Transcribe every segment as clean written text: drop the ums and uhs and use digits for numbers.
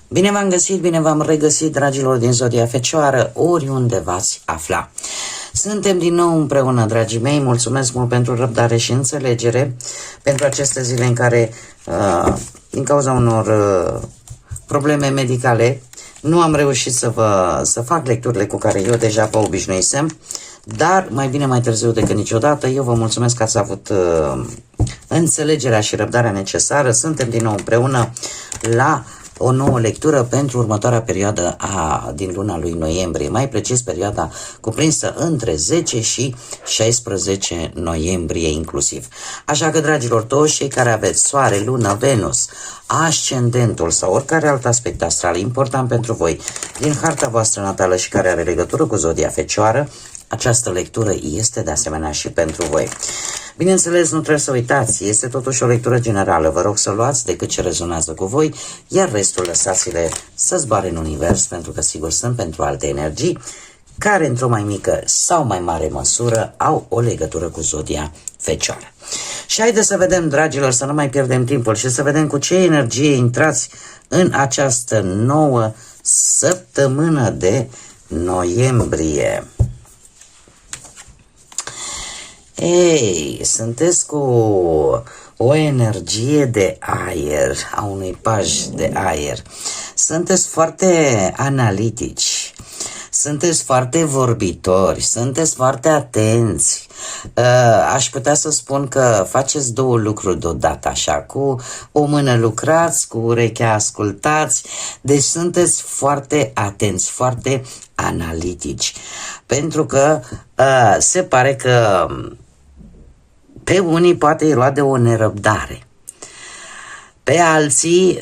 Bine v-am găsit, bine v-am regăsit, dragilor din Zodia Fecioară, oriunde v-ați afla. Suntem din nou împreună, dragii mei, mulțumesc mult pentru răbdare și înțelegere, pentru aceste zile în care, din cauza unor probleme medicale, nu am reușit să fac lecturile cu care eu deja vă obișnuisem, dar mai bine mai târziu decât niciodată. Eu vă mulțumesc că ați avut înțelegerea și răbdarea necesară. Suntem din nou împreună la o nouă lectură pentru următoarea perioadă din luna lui noiembrie, mai precis perioada cuprinsă între 10 și 16 noiembrie inclusiv. Așa că, dragilor, toți cei care aveți soare, lună, Venus, ascendentul sau oricare alt aspect astral important pentru voi din harta voastră natală și care are legătură cu Zodia Fecioară, această lectură este de asemenea și pentru voi. Bineînțeles, nu trebuie să uitați, este totuși o lectură generală, vă rog să luați decât ce rezonează cu voi, iar restul lăsați-le să zboare în univers, pentru că sigur sunt pentru alte energii, care într-o mai mică sau mai mare măsură au o legătură cu Zodia Fecioară. Și haideți să vedem, dragilor, să nu mai pierdem timpul și să vedem cu ce energie intrați în această nouă săptămână de noiembrie. Ei, sunteți cu o energie de aer, a unui paj de aer. Sunteți foarte analitici, sunteți foarte vorbitori, sunteți foarte atenți. Aș putea să spun că faceți două lucruri deodată, așa, cu o mână lucrați, cu urechea ascultați, deci sunteți foarte atenți, foarte analitici, pentru că se pare că pe unii poate e luat de o nerăbdare, pe alții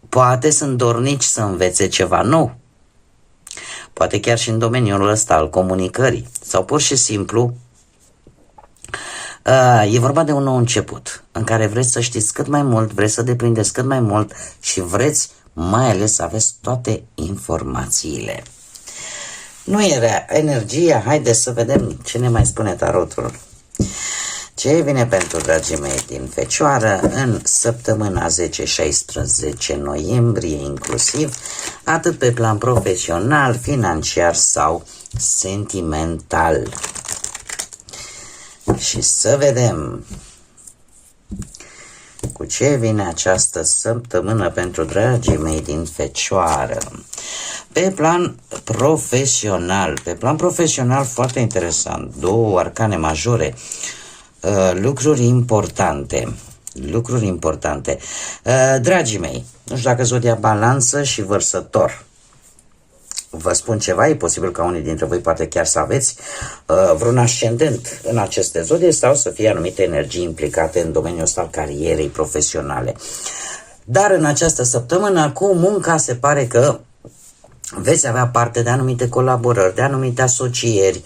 poate sunt dornici să învețe ceva nou, poate chiar și în domeniul ăsta al comunicării, sau pur și simplu e vorba de un nou început în care vreți să știți cât mai mult, vreți să deprindeți cât mai mult și vreți mai ales să aveți toate informațiile. Nu e rea energia, haideți să vedem ce ne mai spune tarotul. Ce vine pentru dragii mei din Fecioară în săptămâna 10-16 noiembrie inclusiv, atât pe plan profesional, financiar sau sentimental. Și să vedem cu ce vine această săptămână pentru dragii mei din Fecioară. Pe plan profesional foarte interesant, două arcane majore, lucruri importante. Dragii mei, nu știu dacă Zodia Balanță și Vărsător vă spun ceva, e posibil ca unii dintre voi poate chiar să aveți vreun ascendent în aceste zodie sau să fie anumite energii implicate în domeniul ăsta al carierei profesionale. Dar în această săptămână cu munca se pare că veți avea parte de anumite colaborări, de anumite asocieri,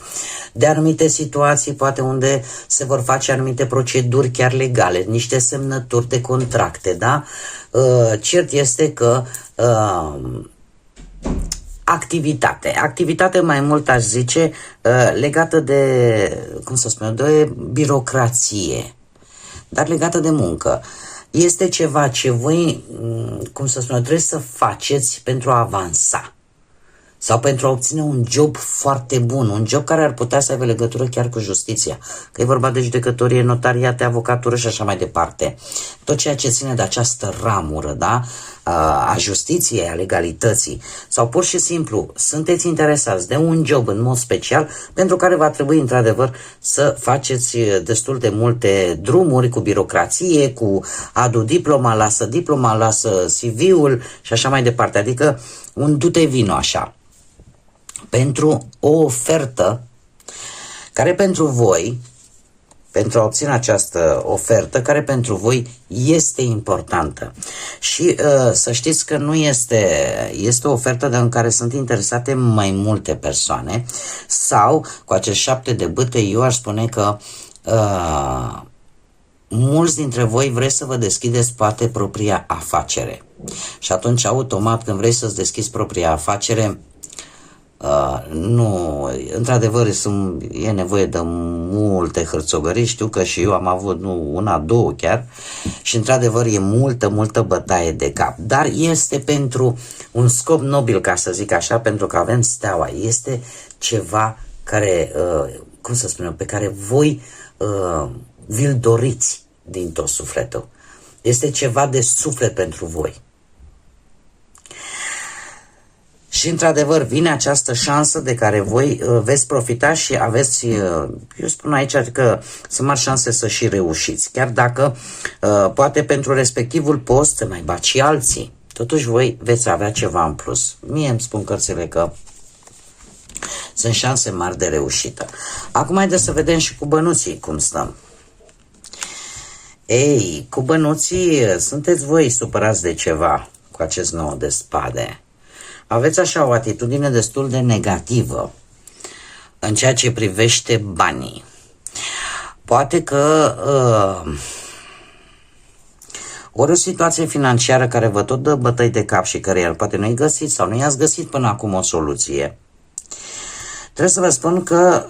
de anumite situații, poate unde se vor face anumite proceduri chiar legale, niște semnături de contracte, da? Cert este că activitate mai mult aș zice legată de, cum să spun, de birocrație, dar legată de muncă. Este ceva ce voi, cum să spun, trebuie să faceți pentru a avansa sau pentru a obține un job foarte bun, un job care ar putea să aibă legătură chiar cu justiția, că e vorba de judecătorie, notariate, avocatură și așa mai departe. Tot ceea ce ține de această ramură, da? A justiției, a legalității, sau pur și simplu sunteți interesați de un job în mod special pentru care va trebui într-adevăr să faceți destul de multe drumuri cu birocrație, cu adu diploma, lasă CV-ul și așa mai departe, adică un du-te vino așa, pentru o ofertă care pentru voi, pentru a obține această ofertă care pentru voi este importantă. Și să știți că nu este o ofertă în care sunt interesate mai multe persoane, sau cu acești 7 de bâte eu aș spune că mulți dintre voi vreți să vă deschideți poate propria afacere. Și atunci automat când vrei să-ți deschizi propria afacere, Nu, într-adevăr e nevoie de multe hârțogării, știu că și eu am avut nu una, două chiar, și într-adevăr e multă bătaie de cap, dar este pentru un scop nobil, ca să zic așa, pentru că avem steaua, este ceva care, cum să spun eu, pe care voi vi-l doriți din tot sufletul, este ceva de suflet pentru voi. Și într-adevăr vine această șansă de care voi veți profita și aveți, eu spun aici că sunt mari șanse să și reușiți. Chiar dacă poate pentru respectivul post să mai bați și alții, totuși voi veți avea ceva în plus. Mie îmi spun cărțile că sunt șanse mari de reușită. Acum haideți să vedem și cu bănuții cum stăm. Ei, cu bănuții sunteți voi supărați de ceva cu acest 9 de spade. Aveți așa o atitudine destul de negativă în ceea ce privește banii. Poate că ori o situație financiară care vă tot dă bătăi de cap și care poate nu-i găsit sau nu i-ați găsit până acum o soluție. Trebuie să vă spun că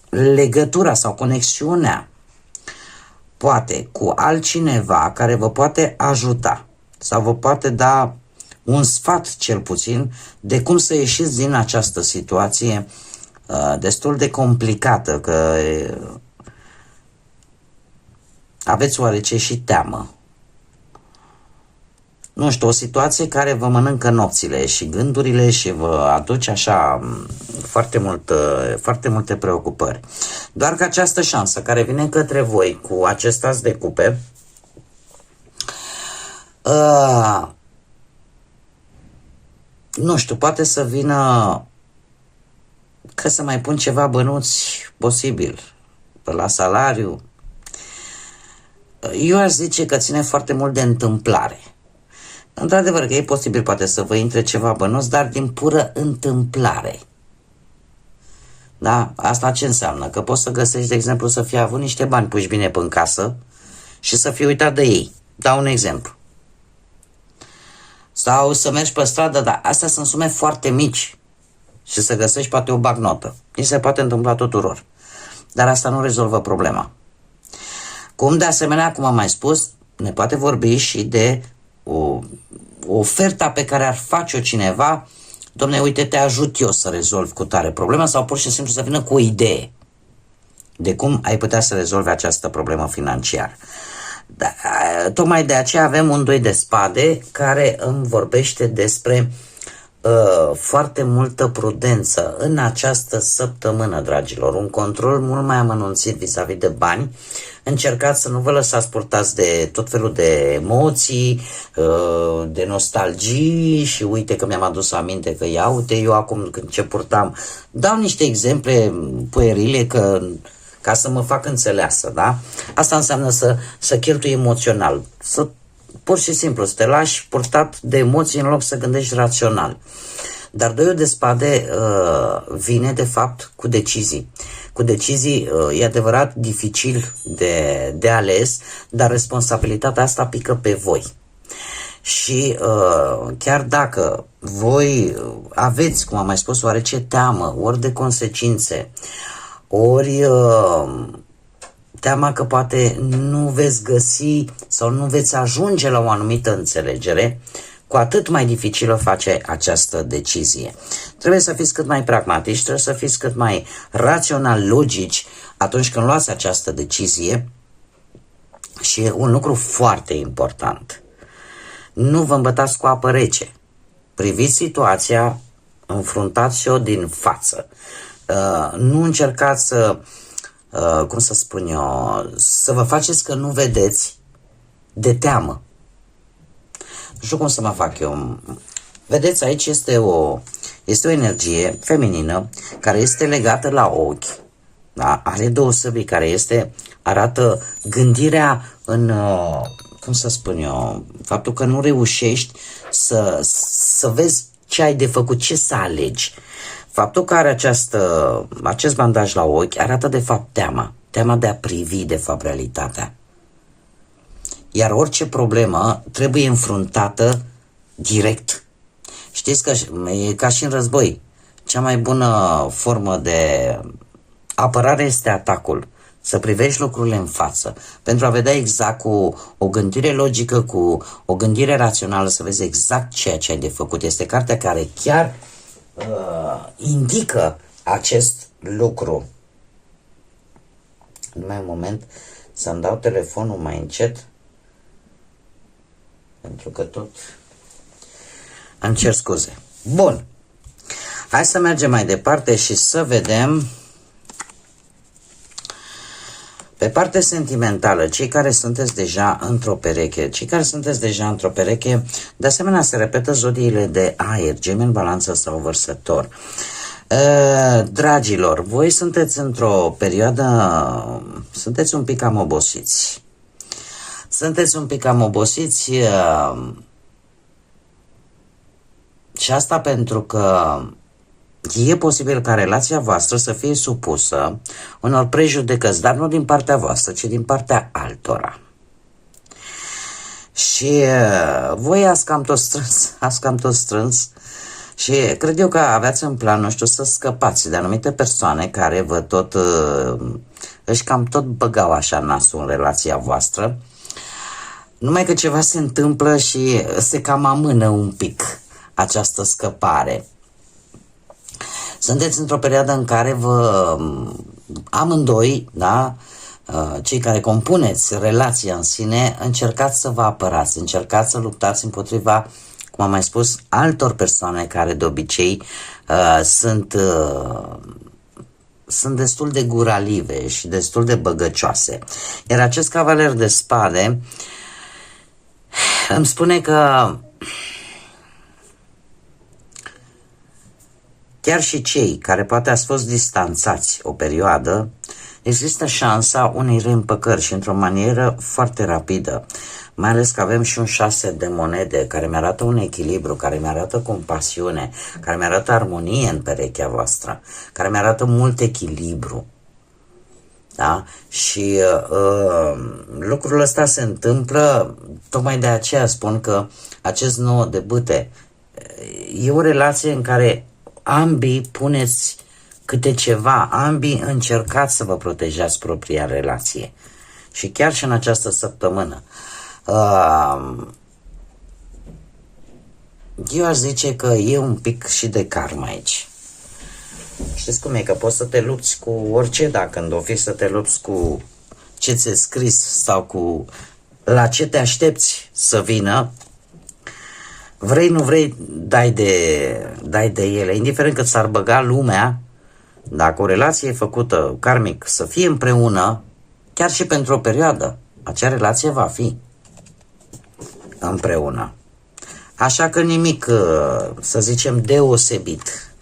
legătura sau conexiunea poate cu altcineva care vă poate ajuta sau vă poate da un sfat cel puțin de cum să ieșiți din această situație destul de complicată, că aveți oarece și teamă. Nu știu, o situație care vă mănâncă nopțile și gândurile și vă aduce așa foarte multe preocupări. Doar că această șansă care vine către voi cu acest as de cupe nu știu, poate să vină că să mai pun ceva bănuți posibil la salariu. Eu aș zice că ține foarte mult de întâmplare. Într-adevăr că e posibil poate să vă intre ceva bănuți, dar din pură întâmplare. Da? Asta ce înseamnă? Că poți să găsești, de exemplu, să fii avut niște bani puși bine pe în casă și să fii uitat de ei. Dau un exemplu. Sau să mergi pe stradă, dar astea sunt sume foarte mici și să găsești poate o bagnotă. Ni se poate întâmpla tuturor. Dar asta nu rezolvă problema. Cum de asemenea, cum am mai spus, ne poate vorbi și de o oferta pe care ar face-o cineva. Dom'le, uite, te ajut eu să rezolv cu tare problema, sau pur și simplu să vină cu o idee de cum ai putea să rezolvi această problemă financiară. Da, tocmai de aceea avem un 2 de spade care îmi vorbește despre foarte multă prudență în această săptămână, dragilor. Un control mult mai amănunțit vis-a-vis de bani. Încercați să nu vă lăsați purtați de tot felul de emoții, de nostalgii și uite că mi-am adus aminte că ia uite eu acum când ce purtam. Dau niște exemple puerile ca să mă fac înțeleasă, da? Asta înseamnă să cheltui emoțional, pur și simplu să te lași purtat de emoții în loc să gândești rațional. Dar 2 de spade vine de fapt cu decizii. Cu decizii, e adevărat, dificil de ales, dar responsabilitatea asta pică pe voi. Și chiar dacă voi aveți, cum am mai spus, oarece teamă, ori de consecințe, ori teama că poate nu veți găsi sau nu veți ajunge la o anumită înțelegere, cu atât mai dificilă face această decizie. Trebuie să fiți cât mai pragmatici, trebuie să fiți cât mai rațional, logici atunci când luați această decizie. Și e un lucru foarte important. Nu vă îmbătați cu apă rece. Priviți situația, înfruntați-o din față. Nu încercați să, cum să spun eu, să vă faceți că nu vedeți de teamă. Nu știu cum să mă fac eu. Vedeți, aici este o energie feminină care este legată la ochi. Da? Are 2 săbii care arată gândirea în, cum să spun eu, faptul că nu reușești să vezi ce ai de făcut, ce să alegi. Faptul că are acest bandaj la ochi arată de fapt teama de a privi de fapt realitatea. Iar orice problemă trebuie înfruntată direct Știți că e ca și în război. Cea mai bună formă de apărare este atacul. Să privești lucrurile în față, pentru a vedea exact cu o gândire logică, cu o gândire rațională, să vezi exact ceea ce ai de făcut. Este cartea care chiar indică acest lucru. Numai un moment să-mi dau telefonul mai încet, pentru că tot îmi cer scuze. Bun, hai să mergem mai departe și să vedem pe partea sentimentală, cei care sunteți deja într-o pereche. De asemenea se repetă zodiile de aer, Gemeni, Balanță sau Vărsător. Dragilor, voi sunteți într-o perioadă, sunteți un pic cam obosiți. Și asta pentru că e posibil ca relația voastră să fie supusă unor prejudecăți, dar nu din partea voastră, ci din partea altora. Și voi ați cam tot strâns și cred eu că aveați în plan, nu știu, să scăpați de anumite persoane care vă își cam tot băgau așa nasul în relația voastră, numai că ceva se întâmplă și se cam amână un pic această scăpare. Sunteți într-o perioadă în care amândoi, da, cei care compuneți relația în sine, încercați să vă apărați, încercați să luptați împotriva, cum am mai spus, altor persoane care de obicei sunt destul de guralive și destul de băgăcioase. Iar acest cavaler de spade îmi spune că chiar și cei care poate ați fost distanțați o perioadă, există șansa unei reîmpăcări și într-o manieră foarte rapidă. Mai ales că avem și un 6 de monede care mi-arată un echilibru, care mi-arată compasiune, care mi-arată armonie în perechea voastră, care mi-arată mult echilibru. Da? Și lucrul ăsta se întâmplă, tocmai de aceea spun că acest 9 de bâte e o relație în care ambii puneți câte ceva, ambii încercați să vă protejați propria relație. Și chiar și în această săptămână. Eu aș zice că e un pic și de karma aici. Știți cum e? Că poți să te lupți cu orice, dacă când o fi să te lupți cu ce ți-e scris sau cu la ce te aștepți să vină, vrei, nu vrei, dai de ele. Indiferent cât s-ar băga lumea, dacă o relație e făcută karmic să fie împreună, chiar și pentru o perioadă, acea relație va fi împreună. Așa că nimic, să zicem, deosebit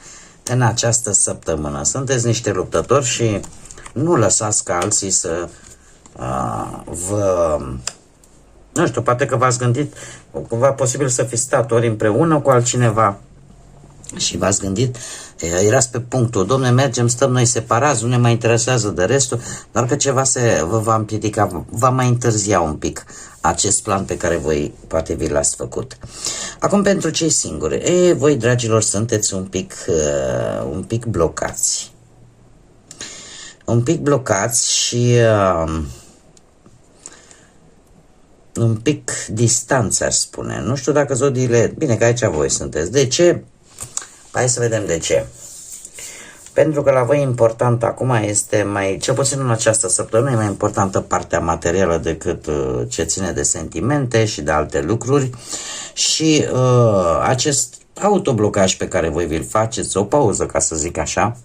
în această săptămână. Sunteți niște luptători și nu lăsați ca alții să nu știu, poate că v-ați gândit, cumva posibil să fi stat ori împreună cu altcineva și v-ați gândit, erați pe punctul, domne, mergem, stăm noi separați, nu ne mai interesează de restul, doar că ceva vă va împiedica, va mai întârzia un pic acest plan pe care voi poate vi l-ați făcut. Acum pentru cei singuri, voi, dragilor, sunteți un pic blocați. Un pic blocați și un pic distanță, aș spune. Nu știu dacă zodiile, bine că aici voi sunteți. De ce? Hai să vedem de ce. Pentru că la voi important acum este cel puțin în această săptămână, e mai importantă partea materială decât ce ține de sentimente și de alte lucruri. Și acest autoblocaj pe care voi vi-l faceți, o pauză, ca să zic așa,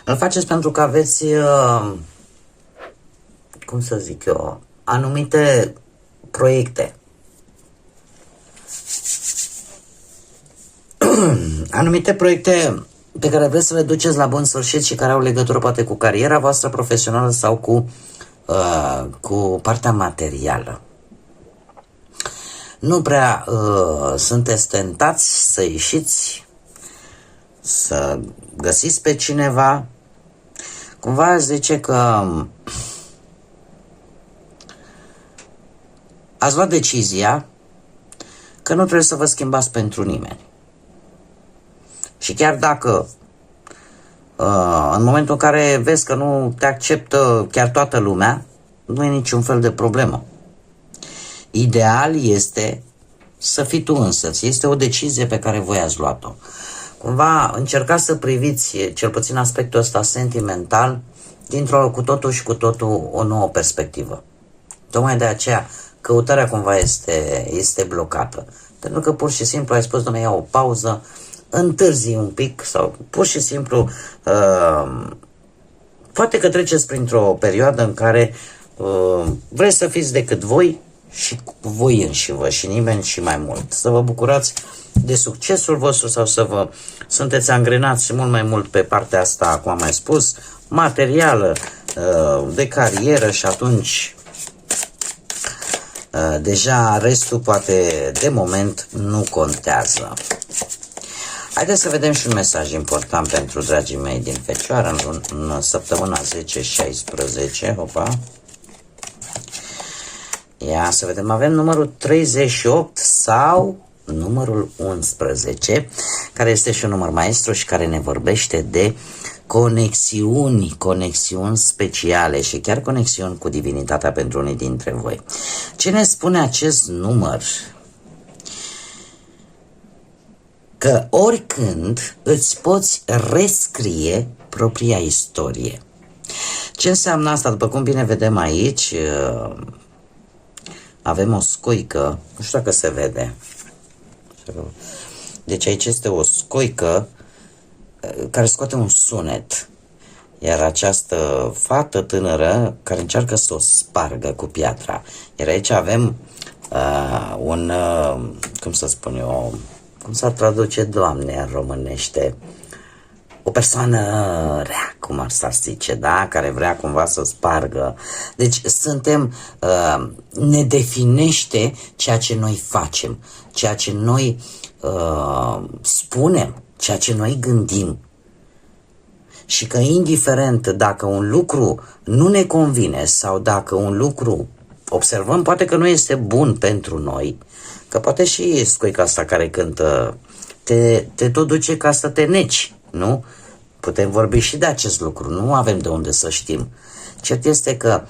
îl faceți pentru că aveți, cum să zic eu, anumite proiecte. Anumite proiecte pe care vreți să le duceți la bun sfârșit și care au legătură poate cu cariera voastră profesională sau cu partea materială. Nu prea sunteți tentați să ieșiți, să găsiți pe cineva. Cumva aș zice că ați luat decizia că nu trebuie să vă schimbați pentru nimeni. Și chiar dacă în momentul în care vezi că nu te acceptă chiar toată lumea, nu e niciun fel de problemă. Ideal este să fii tu însăți. Este o decizie pe care voi ați luat-o. Cumva încercați să priviți, cel puțin aspectul ăsta sentimental, dintr-o cu totul și cu totul o nouă perspectivă. Tocmai de aceea căutarea cumva este blocată. Pentru că pur și simplu ai spus, dom'le, ia o pauză, întârzi un pic sau pur și simplu poate că treceți printr-o perioadă în care vreți să fiți decât voi și voi înșivă și nimeni și mai mult. Să vă bucurați de succesul vostru sau sunteți angrenați mult mai mult pe partea asta, cum am mai spus, materială, de carieră și atunci deja restul poate de moment nu contează. Haideți să vedem și un mesaj important pentru dragii mei din Fecioară în săptămâna 10-16. Hopa. Ia să vedem, avem numărul 38 sau numărul 11, care este și un număr maestru și care ne vorbește de conexiuni speciale și chiar conexiuni cu divinitatea pentru unii dintre voi. Ce ne spune acest număr? Că oricând îți poți rescrie propria istorie. Ce înseamnă asta? După cum bine vedem aici, avem o scoică, nu știu dacă se vede. Deci aici este o scoică care scoate un sunet. Iar această fată tânără care încearcă să o spargă cu piatra. Iar aici avem cum să spun eu, cum să traduce, Doamne, în românește? O persoană rea, cum ar s-ar zice, da? Care vrea cumva să spargă. Deci ne definește ceea ce noi facem, ceea ce noi spunem, ceea ce noi gândim. Și că indiferent dacă un lucru nu ne convine sau dacă un lucru observăm poate că nu este bun pentru noi, că poate și scoica asta care cântă te tot duce ca să te neci, nu? Putem vorbi și de acest lucru, nu avem de unde să știm. Cert este că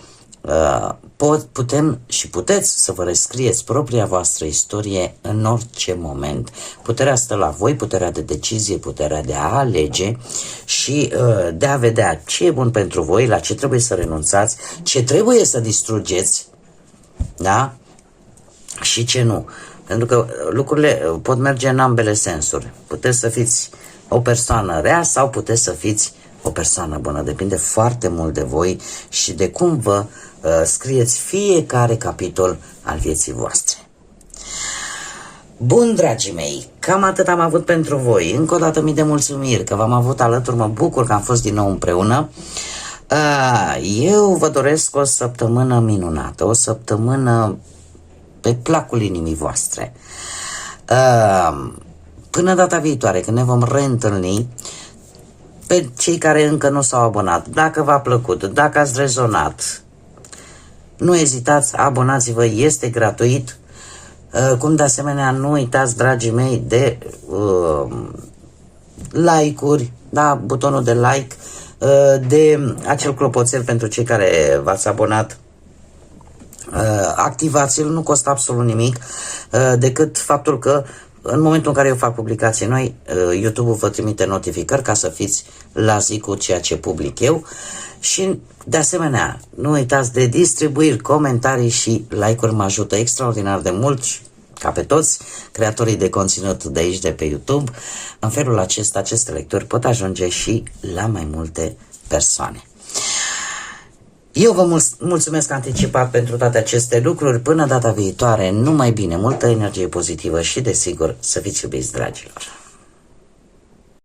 putem și puteți să vă rescrieți propria voastră istorie în orice moment. Puterea stă la voi, puterea de decizie, puterea de a alege și de a vedea ce e bun pentru voi, la ce trebuie să renunțați, ce trebuie să distrugeți, da? Și ce nu. Pentru că lucrurile pot merge în ambele sensuri. Puteți să fiți o persoană rea sau puteți să fiți o persoană bună. Depinde foarte mult de voi și de cum vă scrieți fiecare capitol al vieții voastre. Bun, dragii mei, cam atât am avut pentru voi. Încă o dată mii de mulțumiri că v-am avut alături, mă bucur că am fost din nou împreună. Eu vă doresc o săptămână minunată, o săptămână pe placul inimii voastre. Până data viitoare, când ne vom reîntâlni, pe cei care încă nu s-au abonat, dacă v-a plăcut, dacă ați rezonat, nu ezitați, abonați-vă, este gratuit. Cum de asemenea nu uitați, dragii mei, de like-uri, da, butonul de like, de acel clopoțel pentru cei care v-ați abonat. Activați-l, nu costă absolut nimic, decât faptul că în momentul în care eu fac publicații noi, YouTube-ul vă trimite notificări ca să fiți la zi cu ceea ce public eu. Și de asemenea, nu uitați de distribuiri, comentarii și like-uri, mă ajută extraordinar de mult, ca pe toți creatorii de conținut de aici, de pe YouTube. În felul acesta, aceste lecturi pot ajunge și la mai multe persoane. Eu vă mulțumesc anticipat pentru toate aceste lucruri. Până data viitoare, numai bine, multă energie pozitivă și, desigur, să fiți iubiți, dragilor!